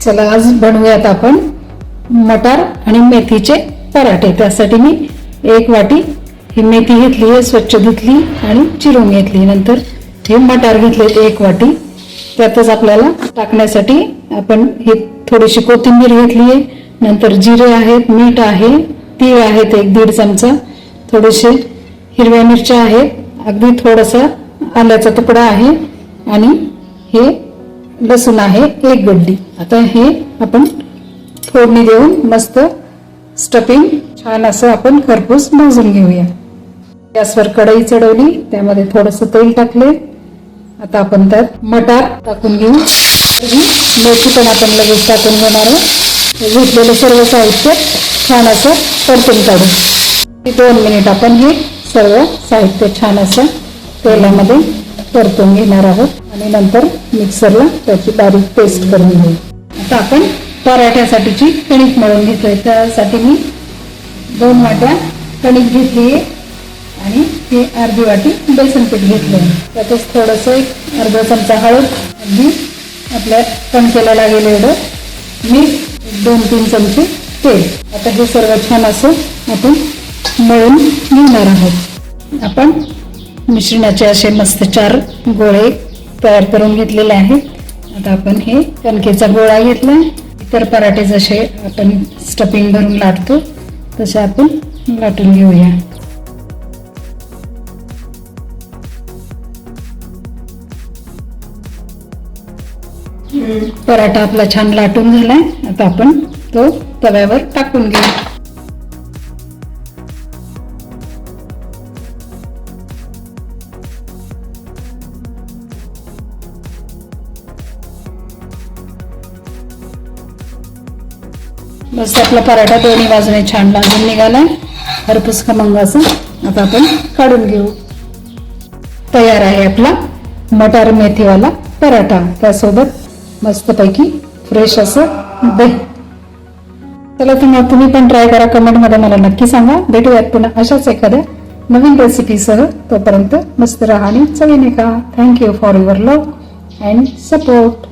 चला आज बनवूयात आपण मटार आणि मेथीचे पराठे। त्यासाठी मी 1 वाटी ही मेथी घेतली आहे, स्वच्छ धुतली आणि चिरून घेतली। नंतर हे मटार घेतले 1 वाटी। त्यातच आपल्याला टाकण्यासाठी आपण ही थोडीशी कोथिंबीर घेतली आहे, नंतर जिरे आहेत, मीठ आहे, तीळ आहेत 1-1.5 चमचा, थोडेसे हिरव्या मिरच्या आहेत, अगदी थोडासा आल्याचा तुकडा आहे आणि हे लसूण आहे 1 गड्डी। आता हे आपण फोडणी देऊन मस्त स्टफिंग छान असं आपण खरपूस भाजून घेऊया। गॅसवर कढई चढवली, त्यामध्ये थोडंसं तेल टाकले। आता आपण त्यात मटार टाकून घेऊ, मेथी पण आपण लगेच टाकून घेणार आहे। घेतलेलं सर्व साहित्य छान असं परतून काढू। 2 मिनिट आपण हे सर्व साहित्य छान असं तेलामध्ये परतून घेणार आहोत आणि नंतर मिक्सरला त्याची बारीक पेस्ट करून घेऊ। आता आपण पराठ्यासाठीची कणिक मळून घेतोय। त्यासाठी मी 2 वाट्या कणिक घेतली आणि हे अर्धी वाटी बेसन पीठ घेतलं। त्यातच थोडंसं 1/2 चमचा हळद, अगदी आपल्या कणकेला लागेल एवढं मीठ, 2-3 चमचे तेल। आता हे सर्व छान असं आपण मळून घेणार आहोत। आपण मिश्रणाचे असे मस्त 4 गोळे तयार करून घेतलेले आहेत। आता आपण हे कणकेचा गोळा घेतला, इतर पराठे जसे आपण स्टफिंग भरून लाटतो तसे आपण लाटून घेऊया। पराठा आपला छान लाटून झालाय। आता आपण तो तव्यावर टाकून घेऊ। मस्त आपला पराठा दोन्ही बाजूने छान भाजून निघालाय, खरपूस खमंग असं। आता आपण काढून घेऊ। तयार आहे आपला मटार मेथीवाला पराठा, त्यासोबत मस्तपैकी फ्रेश असं दही। चला तुम्ही पण ट्राय करा, कमेंट मध्ये मला नक्की सांगा। भेटूयात पुन्हा अशाच एखाद्या नवीन रेसिपीसह। तोपर्यंत मस्त राहा आणि चवीने खा। Thank you for your love and support.